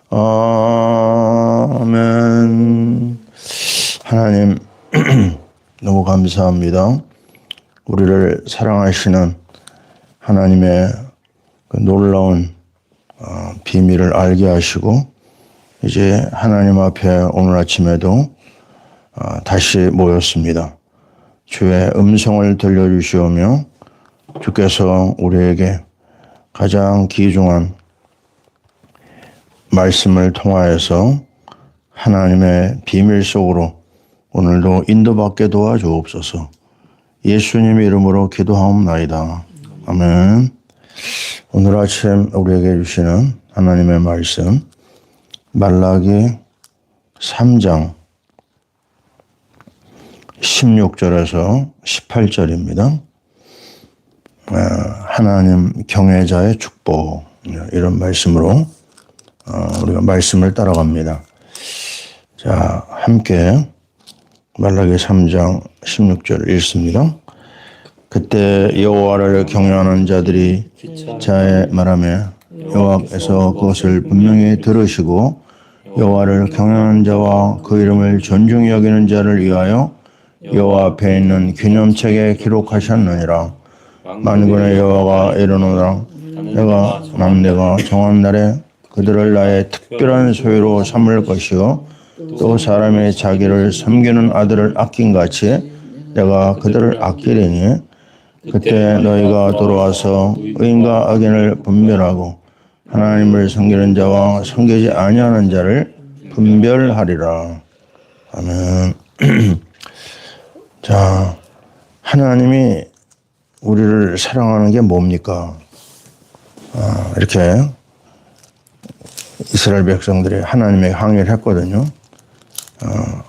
아멘. 하나님, 너무 감사합니다. 우리를 사랑하시는 하나님의 그 놀라운 비밀을 알게 하시고, 이제 하나님 앞에 오늘 아침에도 다시 모였습니다. 주의 음성을 들려주시오며, 주께서 우리에게 가장 귀중한 말씀을 통하여서 하나님의 비밀 속으로 오늘도 인도받게 도와주옵소서. 예수님의 이름으로 기도하옵나이다. 아멘. 오늘 아침 우리에게 주시는 하나님의 말씀, 말라기 3장 16절에서 18절입니다. 하나님 경외자의 축복, 이런 말씀으로 우리가 말씀을 따라갑니다. 자, 함께 말라기 3장 16절 읽습니다. 그때 여호와를 경외하는 자들이 자의 말하며 여호와께서 그것을 분명히 들으시고 여호와를 경외하는 자와 그 이름을 존중히 여기는 자를 위하여 여호와 앞에 있는 기념책에 기록하셨느니라. 만군의 여호와가 이르노라. 내가 정한 날에 그들을 나의 특별한 소유로 삼을 것이요 또 사람이 자기를 섬기는 아들을 아낀 같이 내가 그들을 아끼리니 그때 너희가 돌아와서 의인과 악인을 분별하고 하나님을 섬기는 자와 섬기지 아니하는 자를 분별하리라. 아멘. 자, 하나님이 우리를 사랑하는 게 뭡니까? 이렇게 이스라엘 백성들이 하나님에게 항의를 했거든요.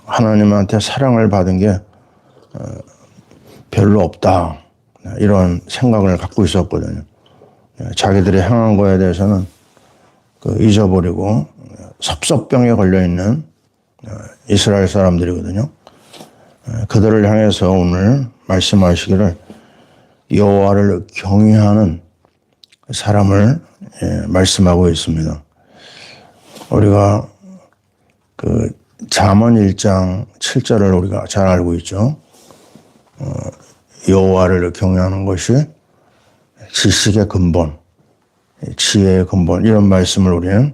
하나님한테 사랑을 받은 게 별로 없다. 이런 생각을 갖고 있었거든요. 자기들이 행한 거에 대해서는 잊어버리고 섭섭병에 걸려있는 이스라엘 사람들이거든요. 그들을 향해서 오늘 말씀하시기를 여호와를 경외하는 사람을 말씀하고 있습니다. 우리가 잠언 1장 7절을 우리가 잘 알고 있죠. 여호와를 경외하는 것이 지식의 근본, 지혜의 근본, 이런 말씀을 우리는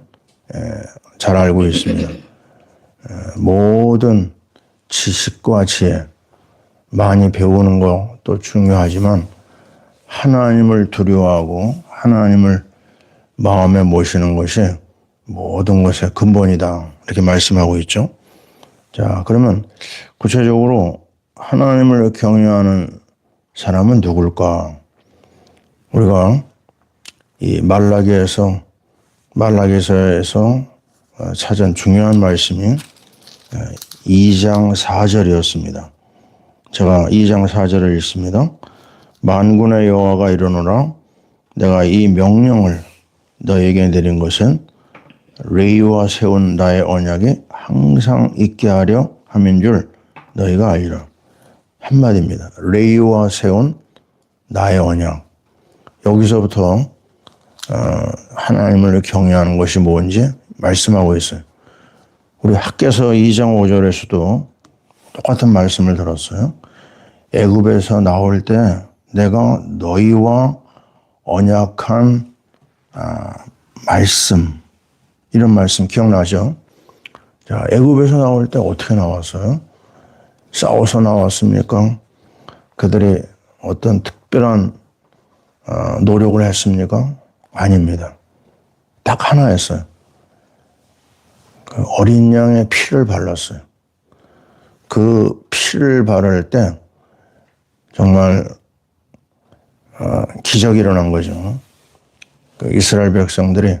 잘 알고 있습니다. 모든 지식과 지혜, 많이 배우는 것도 중요하지만 하나님을 두려워하고 하나님을 마음에 모시는 것이 모든 것의 근본이다. 이렇게 말씀하고 있죠. 자, 그러면 구체적으로 하나님을 경외하는 사람은 누굴까? 우리가 이 말라기서에서 찾은 중요한 말씀이 2장 4절이었습니다. 제가 2장 4절을 읽습니다. 만군의 여호와가 이르노라. 내가 이 명령을 너에게 내린 것은 레위와 세운 나의 언약이 항상 있게 하려 함인 줄 너희가 알리라. 한마디입니다. 레위와 세운 나의 언약. 여기서부터 하나님을 경외하는 것이 뭔지 말씀하고 있어요. 우리 학개서 2장 5절에서도 똑같은 말씀을 들었어요. 애굽에서 나올 때 내가 너희와 언약한 말씀, 이런 말씀 기억나죠? 자, 애굽에서 나올 때 어떻게 나왔어요? 싸워서 나왔습니까? 그들이 어떤 특별한 노력을 했습니까? 아닙니다. 딱 하나였어요. 그 어린 양의 피를 발랐어요. 그 피를 바를 때 정말 기적이 일어난 거죠. 그 이스라엘 백성들이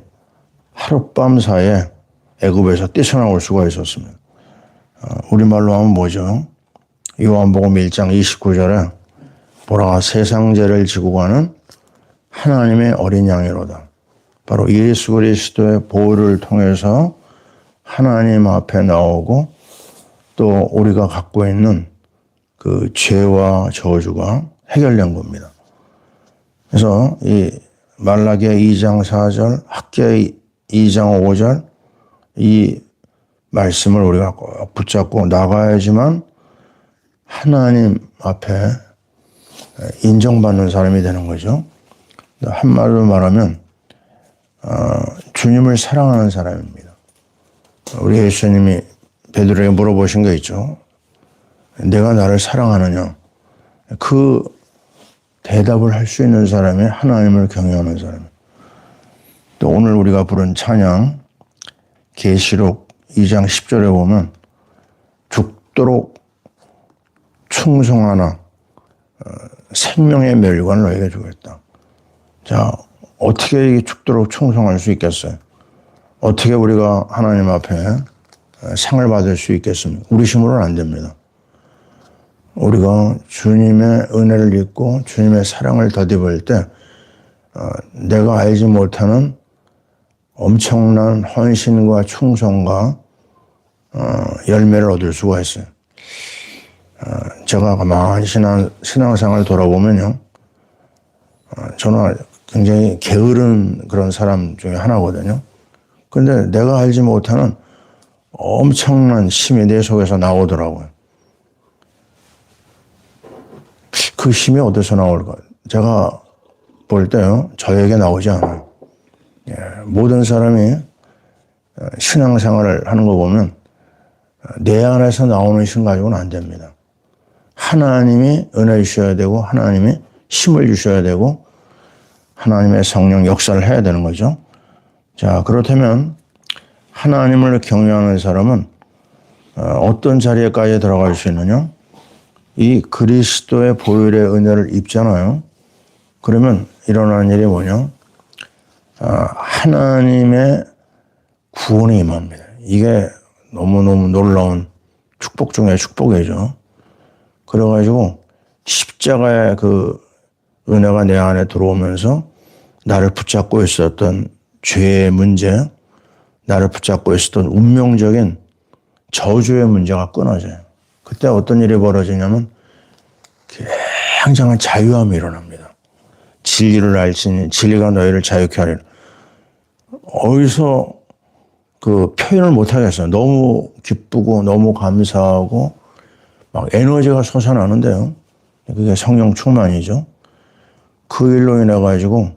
하룻밤 사이에 애굽에서 뛰쳐나올 수가 있었습니다. 우리말로 하면 뭐죠? 요한복음 1장 29절에 보라 세상죄를 지고 가는 하나님의 어린 양이로다. 바로 예수 그리스도의 보혈을 통해서 하나님 앞에 나오고 또 우리가 갖고 있는 그 죄와 저주가 해결된 겁니다. 그래서 이 말라기 2장 4절, 학개 2장 5절, 이 말씀을 우리가 꼭 붙잡고 나가야지만 하나님 앞에 인정받는 사람이 되는 거죠. 한말로 말하면 주님을 사랑하는 사람입니다. 우리 예수님이 베드로에게 물어보신 거 있죠. 내가 나를 사랑하느냐. 그 대답을 할 수 있는 사람이 하나님을 경외하는 사람입니다. 또 오늘 우리가 부른 찬양 계시록 2장 10절에 보면 죽도록 충성하나 생명의 멸관을 너에게 주겠다. 자, 어떻게 죽도록 충성할 수 있겠어요? 어떻게 우리가 하나님 앞에 상을 받을 수 있겠습니까? 우리 힘으로는 안 됩니다. 우리가 주님의 은혜를 입고 주님의 사랑을 덧입을 때 내가 알지 못하는 엄청난 헌신과 충성과 열매를 얻을 수가 있어요. 제가 가만히 신앙생활을 돌아보면요. 저는 굉장히 게으른 그런 사람 중에 하나거든요. 근데 내가 알지 못하는 엄청난 힘이 내 속에서 나오더라고요. 그 힘이 어디서 나올까? 제가 볼 때요, 저에게 나오지 않아요. 모든 사람이 신앙생활을 하는 거 보면 내 안에서 나오는 힘 가지고는 안 됩니다. 하나님이 은혜 주셔야 되고 하나님이 힘을 주셔야 되고 하나님의 성령 역사를 해야 되는 거죠. 자, 그렇다면 하나님을 경외하는 사람은 어떤 자리에까지 들어갈 수 있느냐? 이 그리스도의 보혈의 은혜를 입잖아요. 그러면 일어나는 일이 뭐냐? 하나님의 구원이 임합니다. 이게 너무너무 놀라운 축복 중에 축복이죠. 그래가지고 십자가의 그 은혜가 내 안에 들어오면서 나를 붙잡고 있었던 죄의 문제, 나를 붙잡고 있었던 운명적인 저주의 문제가 끊어져요. 그때 어떤 일이 벌어지냐면 굉장한 자유함이 일어납니다. 진리를 알지니 진리가 너희를 자유케 하리라. 어디서 그 표현을 못 하겠어요. 너무 기쁘고 너무 감사하고 막 에너지가 솟아나는데요. 그게 성령 충만이죠. 그 일로 인해 가지고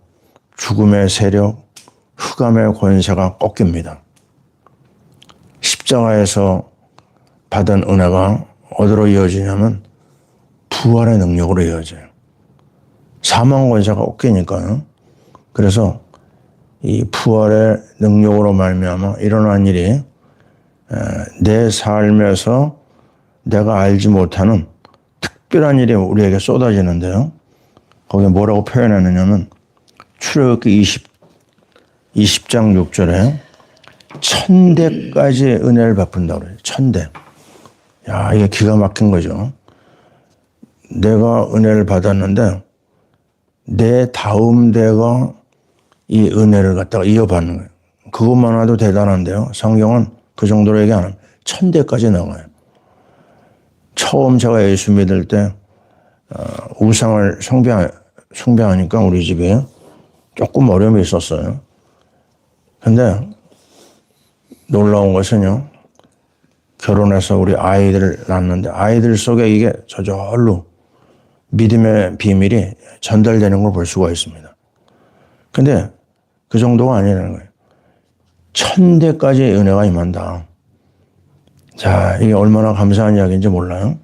죽음의 세력, 흑암의 권세가 꺾입니다. 십자가에서 받은 은혜가 어디로 이어지냐면 부활의 능력으로 이어져요. 사망 권세가 꺾이니까요. 그래서 이 부활의 능력으로 말미암아 일어난 일이 내 삶에서 내가 알지 못하는 특별한 일이 우리에게 쏟아지는데요. 거기에 뭐라고 표현하느냐면 출애굽기 20장 6절에 1000대까지 은혜를 베푼다고 그래요. 1000대. 야, 이게 기가 막힌 거죠. 내가 은혜를 받았는데 내 다음 대가 이 은혜를 갖다가 이어받는 거예요. 그것만 해도 대단한데요. 성경은 그 정도로 얘기 안 합니다. 1000대까지 나가요. 처음 제가 예수 믿을 때 우상을 숭배하니까 우리 집에 조금 어려움이 있었어요. 근데 놀라운 것은요. 결혼해서 우리 아이들을 낳았는데 아이들 속에 이게 저절로 믿음의 비밀이 전달되는 걸 볼 수가 있습니다. 근데 그 정도가 아니라는 거예요. 1000대까지 은혜가 임한다. 자, 이게 얼마나 감사한 이야기인지 몰라요.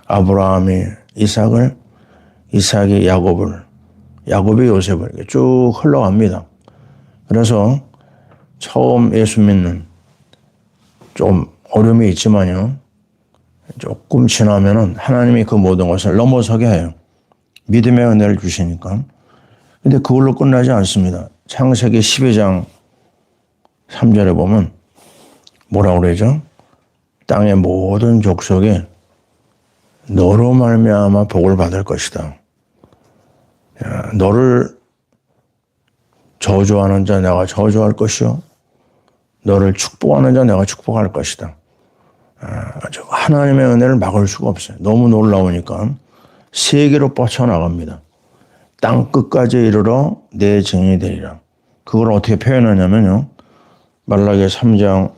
아브라함이 이삭을, 이삭이 야곱을, 야곱이 요셉을 쭉 흘러갑니다. 그래서 처음 예수 믿는 좀 어려움이 있지만요. 조금 지나면은 하나님이 그 모든 것을 넘어서게 해요. 믿음의 은혜를 주시니까. 근데 그걸로 끝나지 않습니다. 창세기 12장 3절에 보면 뭐라고 그러죠? 땅의 모든 족속이 너로 말미암아 복을 받을 것이다. 야, 너를 저주하는 자 내가 저주할 것이요. 너를 축복하는 자 내가 축복할 것이다. 아주 하나님의 은혜를 막을 수가 없어요. 너무 놀라우니까 세계로 뻗쳐나갑니다. 땅 끝까지 이르러 내 증인이 되리라. 그걸 어떻게 표현하냐면요. 말라기 3장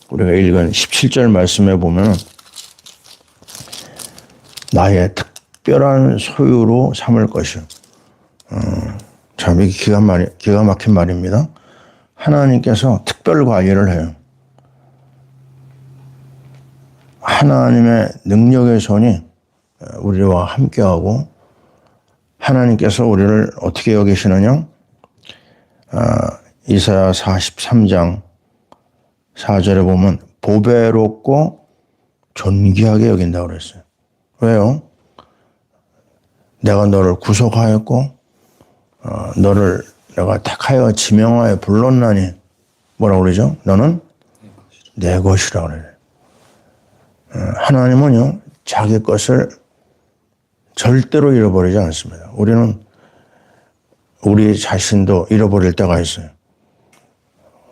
우리가 읽은 17절 말씀에 보면 나의 특별한 소유로 삼을 것이요. 참 이게 기가 막힌 말입니다. 하나님께서 특별 관리를 해요. 하나님의 능력의 손이 우리와 함께하고 하나님께서 우리를 어떻게 여기시느냐? 이사야 43장 4절에 보면 보배롭고 존귀하게 여긴다고 그랬어요. 왜요? 내가 너를 구속하였고 너를 내가 택하여 지명하여 불렀나니 뭐라고 그러죠? 너는 내 것이라고 그래요. 하나님은요 자기 것을 절대로 잃어버리지 않습니다. 우리는 우리 자신도 잃어버릴 때가 있어요.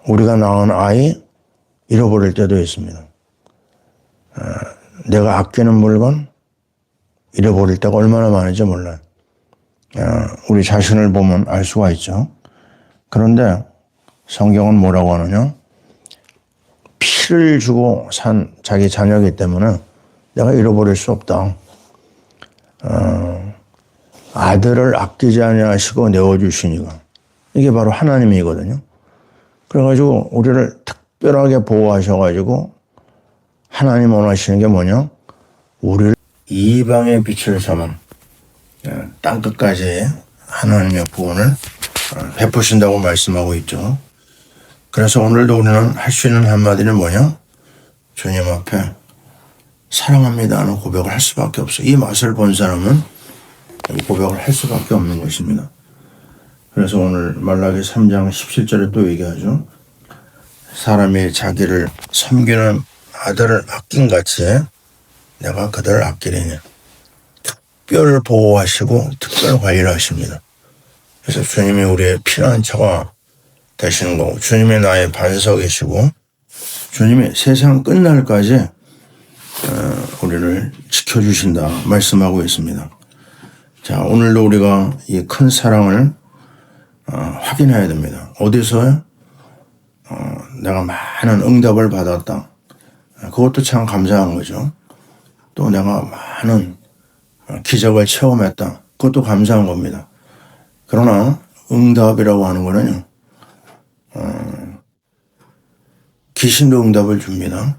우리가 낳은 아이 잃어버릴 때도 있습니다. 내가 아끼는 물건 잃어버릴 때가 얼마나 많은지 몰라요. 우리 자신을 보면 알 수가 있죠. 그런데 성경은 뭐라고 하느냐? 피를 주고 산 자기 자녀이기 때문에 내가 잃어버릴 수 없다. 아들을 아끼지 아니하시고 내어주시니가. 이게 바로 하나님이거든요. 그래가지고 우리를 특별하게 보호하셔가지고 하나님 원하시는 게 뭐냐? 우리를 이방의 빛을 삼은 땅끝까지 하나님의 구원을 베푸신다고 말씀하고 있죠. 그래서 오늘도 우리는 할 수 있는 한마디는 뭐냐? 주님 앞에 사랑합니다 하는 고백을 할 수밖에 없어요. 이 맛을 본 사람은 고백을 할 수밖에 없는 것입니다. 그래서 오늘 말라기 3장 17절에 또 얘기하죠. 사람이 자기를 섬기는 아들을 아낀 같이 내가 그들을 아끼리니. 특별 보호하시고 특별 관리를 하십니다. 그래서 주님이 우리의 피난처가 되시는 거고 주님이 나의 반석이시고 주님이 세상 끝날까지 우리를 지켜주신다 말씀하고 있습니다. 자, 오늘도 우리가 이 큰 사랑을 확인해야 됩니다. 어디서요? 내가 많은 응답을 받았다. 그것도 참 감사한 거죠. 또 내가 많은 기적을 체험했다. 그것도 감사한 겁니다. 그러나 응답이라고 하는 거는요. 귀신도 응답을 줍니다.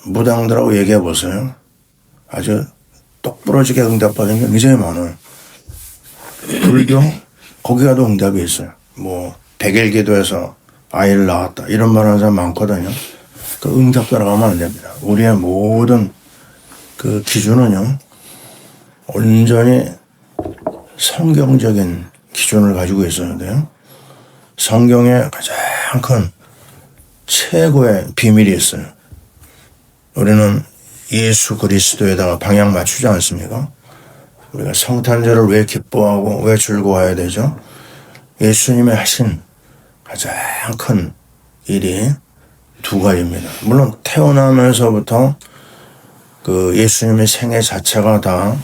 무당들하고 얘기해 보세요. 아주 똑부러지게 응답받은 게 굉장히 많아요. 불교 거기 가도 응답이 있어요. 뭐 100일 기도해서 아이를 낳았다 이런 말 하는 사람 많거든요. 그 응답 따라가면 안 됩니다. 우리의 모든 그 기준은요 온전히 성경적인 기준을 가지고 있어야 돼요. 성경에 가장 큰 최고의 비밀이 있어요. 우리는 예수 그리스도에다가 방향 맞추지 않습니까? 우리가 성탄절을 왜 기뻐하고 왜 즐거워해야 되죠? 예수님이 하신 가장 큰 일이 두 가지입니다. 물론 태어나면서부터 그 예수님의 생애 자체가 다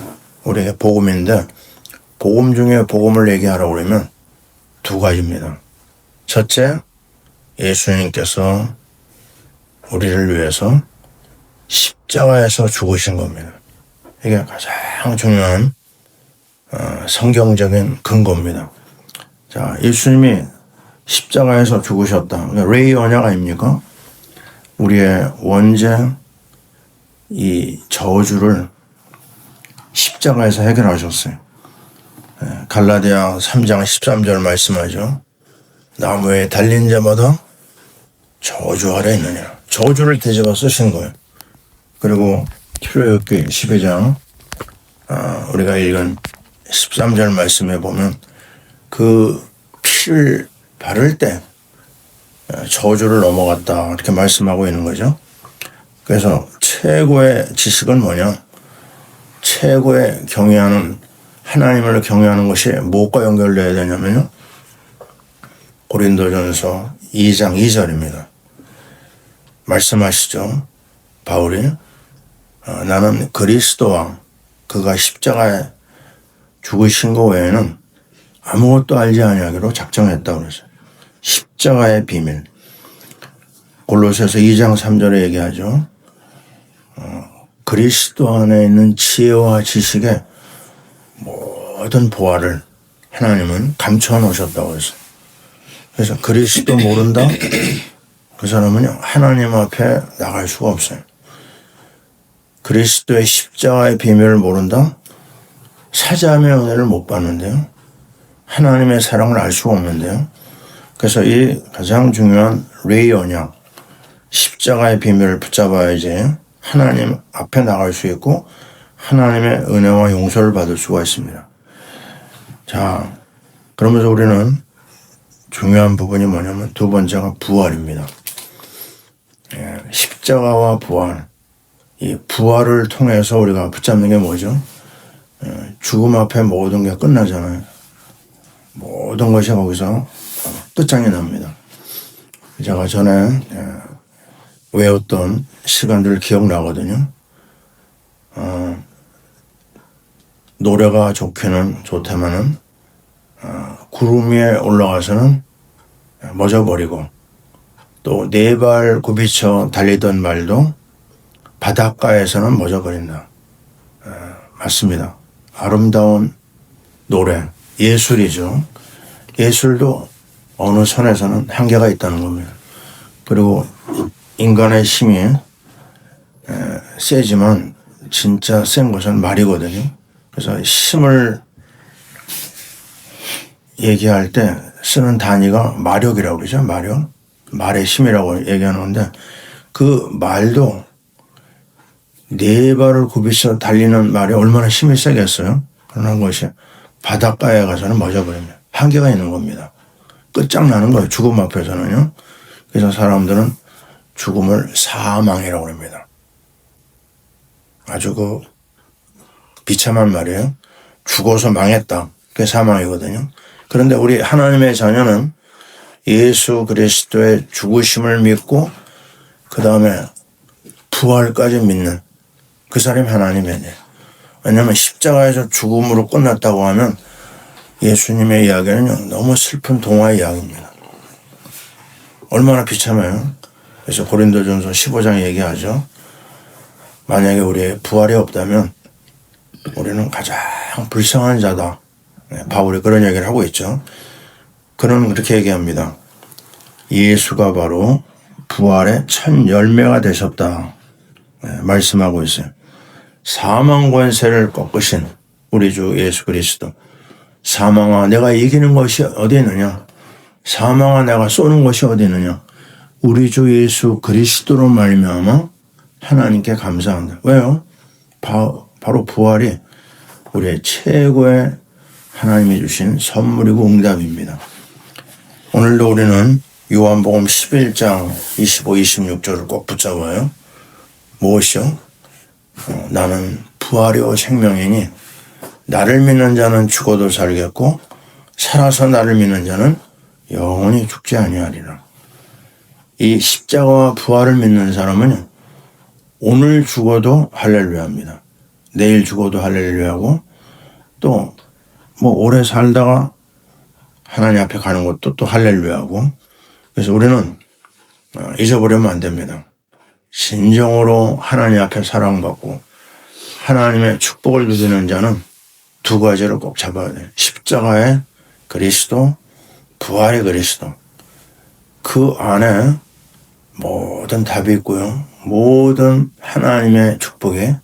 우리에게 복음인데 복음 중에 복음을 얘기하라고 그러면 두 가지입니다. 첫째, 예수님께서 우리를 위해서 십자가에서 죽으신 겁니다. 이게 가장 중요한 성경적인 근거입니다. 자, 예수님이 십자가에서 죽으셨다. 레이 언약 아닙니까? 우리의 원죄 이 저주를 십자가에서 해결하셨어요. 갈라디아 3장 13절 말씀하죠. 나무에 달린 자마다 저주 아래 있느냐. 저주를 뒤집어 쓰신 거예요. 그리고 출애굽기 12장 우리가 읽은 13절 말씀에 보면 그 피를 바를 때 저주를 넘어갔다 이렇게 말씀하고 있는 거죠. 그래서 최고의 지식은 뭐냐? 최고의 경외하는 하나님을 경외하는 것이 무엇과 연결되어야 되냐면요. 고린도전서 2장 2절입니다. 말씀하시죠. 바울이 나는 그리스도와 그가 십자가에 죽으신 것 외에는 아무것도 알지 아니하기로 작정했다고 그랬어요. 십자가의 비밀. 골로새서 2장 3절에 얘기하죠. 그리스도 안에 있는 지혜와 지식의 모든 보화를 하나님은 감춰 놓으셨다고 해서. 그래서 그리스도 모른다? 그 사람은요, 하나님 앞에 나갈 수가 없어요. 그리스도의 십자가의 비밀을 모른다? 사자의 은혜를 못 받는데요. 하나님의 사랑을 알 수가 없는데요. 그래서 이 가장 중요한 레이 언약, 십자가의 비밀을 붙잡아야지 하나님 앞에 나갈 수 있고 하나님의 은혜와 용서를 받을 수가 있습니다. 자, 그러면서 우리는 중요한 부분이 뭐냐면 두 번째가 부활입니다. 십자가와 부활. 이 부활을 통해서 우리가 붙잡는 게 뭐죠? 죽음 앞에 모든 게 끝나잖아요. 모든 것이 거기서 끝장이 납니다. 제가 전에 외웠던 시간들 기억나거든요. 노래가 좋다마는 구름 위에 올라가서는 멎어버리고 또 네 발 굽이쳐 달리던 말도 바닷가에서는 멎어버린다. 맞습니다. 아름다운 노래, 예술이죠. 예술도 어느 선에서는 한계가 있다는 겁니다. 그리고 인간의 힘이 세지만 진짜 센 것은 말이거든요. 그래서 힘을 얘기할 때 쓰는 단위가 마력이라고 그러죠. 마력. 말의 힘이라고 얘기하는데 그 말도 네 발을 굽이쳐 달리는 말이 얼마나 힘이 세겠어요. 그런 것이 바닷가에 가서는 멎어버립니다. 한계가 있는 겁니다. 끝장나는 거예요. 죽음 앞에서는요. 그래서 사람들은 죽음을 사망이라고 합니다. 아주 비참한 말이에요. 죽어서 망했다. 그게 사망이거든요. 그런데 우리 하나님의 자녀는 예수 그리스도의 죽으심을 믿고 그 다음에 부활까지 믿는 그 사람이 하나님이에요. 왜냐하면 십자가에서 죽음으로 끝났다고 하면 예수님의 이야기는 너무 슬픈 동화 이야기입니다. 얼마나 비참해요. 그래서 고린도전서 15장에 얘기하죠. 만약에 우리의 부활이 없다면 우리는 가장 불쌍한 자다. 바울이 그런 얘기를 하고 있죠. 그는 그렇게 얘기합니다. 예수가 바로 부활의 첫 열매가 되셨다. 말씀하고 있어요. 사망 권세를 꺾으신 우리 주 예수 그리스도. 사망아 내가 이기는 것이 어디 있느냐. 사망아 내가 쏘는 것이 어디 있느냐. 우리 주 예수 그리스도로 말미암아 하나님께 감사한다. 왜요? 바로 부활이 우리의 최고의 하나님이 주신 선물이고 응답입니다. 오늘도 우리는 요한복음 11장 25, 26절을 꼭 붙잡아요. 무엇이요? 나는 부활이요 생명이니 나를 믿는 자는 죽어도 살겠고 살아서 나를 믿는 자는 영원히 죽지 아니하리라. 이 십자가와 부활을 믿는 사람은 오늘 죽어도 할렐루야입니다. 내일 죽어도 할렐루야고 또 오래 살다가 하나님 앞에 가는 것도 또 할렐루야고 그래서 우리는 잊어버리면 안 됩니다. 진정으로 하나님 앞에 사랑받고 하나님의 축복을 누리는 자는 두 가지를 꼭 잡아야 돼요. 십자가의 그리스도, 부활의 그리스도. 그 안에 모든 답이 있고요. 모든 하나님의 축복이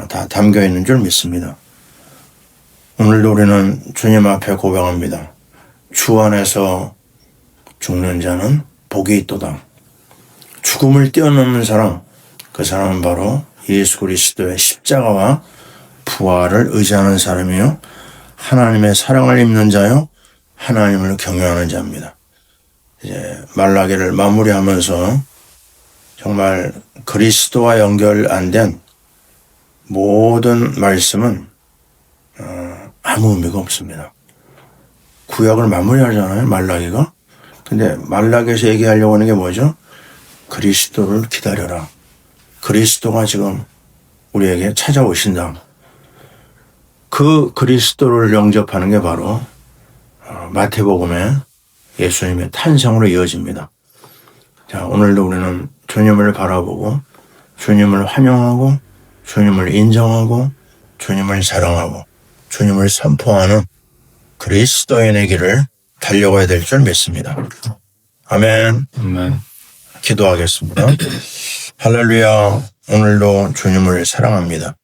다 담겨 있는 줄 믿습니다. 오늘도 우리는 주님 앞에 고백합니다. 주 안에서 죽는 자는 복이 있도다. 죽음을 뛰어넘는 사람, 그 사람은 바로 예수 그리스도의 십자가와 부활을 의지하는 사람이요. 하나님의 사랑을 입는 자요. 하나님을 경외하는 자입니다. 이제 말라기를 마무리하면서 정말 그리스도와 연결 안 된 모든 말씀은 아무 의미가 없습니다. 구약을 마무리하잖아요. 말라기가. 근데 말라기에서 얘기하려고 하는 게 뭐죠? 그리스도를 기다려라. 그리스도가 지금 우리에게 찾아오신다. 그 그리스도를 영접하는 게 바로 마태복음의 예수님의 탄생으로 이어집니다. 자, 오늘도 우리는 주님을 바라보고 주님을 환영하고 주님을 인정하고 주님을 사랑하고 주님을 선포하는 그리스도인의 길을 달려가야 될 줄 믿습니다. 아멘. 아멘. 기도하겠습니다. 할렐루야. 오늘도 주님을 사랑합니다.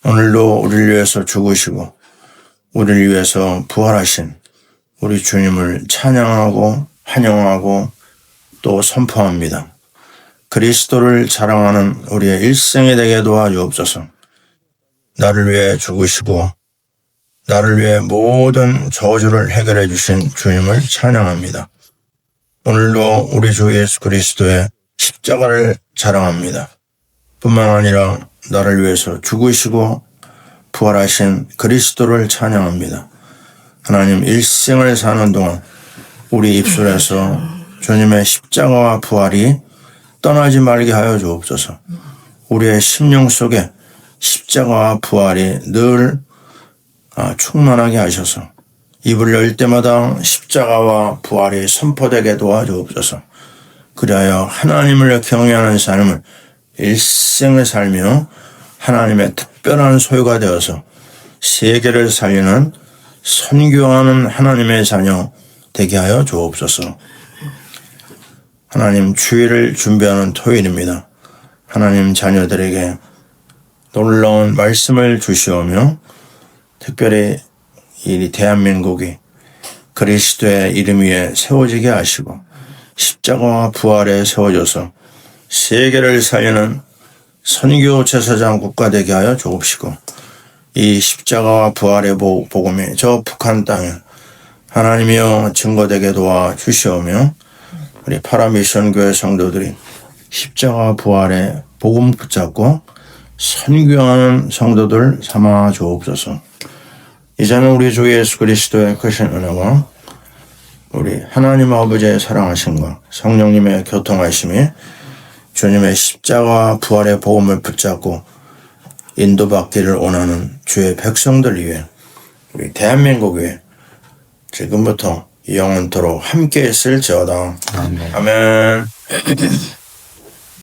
오늘도 우리를 위해서 죽으시고 우리를 위해서 부활하신 우리 주님을 찬양하고 환영하고 또 선포합니다. 그리스도를 자랑하는 우리의 일생이 되게 도와주옵소서. 나를 위해 죽으시고 나를 위해 모든 저주를 해결해 주신 주님을 찬양합니다. 오늘도 우리 주 예수 그리스도의 십자가를 자랑합니다. 뿐만 아니라 나를 위해서 죽으시고 부활하신 그리스도를 찬양합니다. 하나님, 일생을 사는 동안 우리 입술에서 주님의 십자가와 부활이 떠나지 말게 하여 주옵소서. 우리의 심령 속에 십자가와 부활이 늘 충만하게 하셔서 입을 열 때마다 십자가와 부활이 선포되게 도와주옵소서. 그리하여 하나님을 경외하는 삶을 일생을 살며 하나님의 특별한 소유가 되어서 세계를 살리는 선교하는 하나님의 자녀 되게 하여 주옵소서. 하나님, 주일을 준비하는 토요일입니다. 하나님 자녀들에게 놀라운 말씀을 주시오며 특별히 이 대한민국이 그리스도의 이름 위에 세워지게 하시고 십자가와 부활에 세워져서 세계를 살리는 선교 제사장 국가 되게 하여 주옵시고 이 십자가와 부활의 복음이 저 북한 땅에 하나님이여 증거되게 도와주시오며 우리 파라미션교회 성도들이 십자가와 부활의 복음 붙잡고 선교하는 성도들 삼아 주옵소서. 이제는 우리 주 예수 그리스도의 크신 은혜와 우리 하나님 아버지의 사랑하심과 성령님의 교통하심이 주님의 십자가와 부활의 복음을 붙잡고 인도받기를 원하는 주의 백성들 위해 우리 대한민국 위해 지금부터 영원토록 함께 있을지어다. 아멘. 아멘.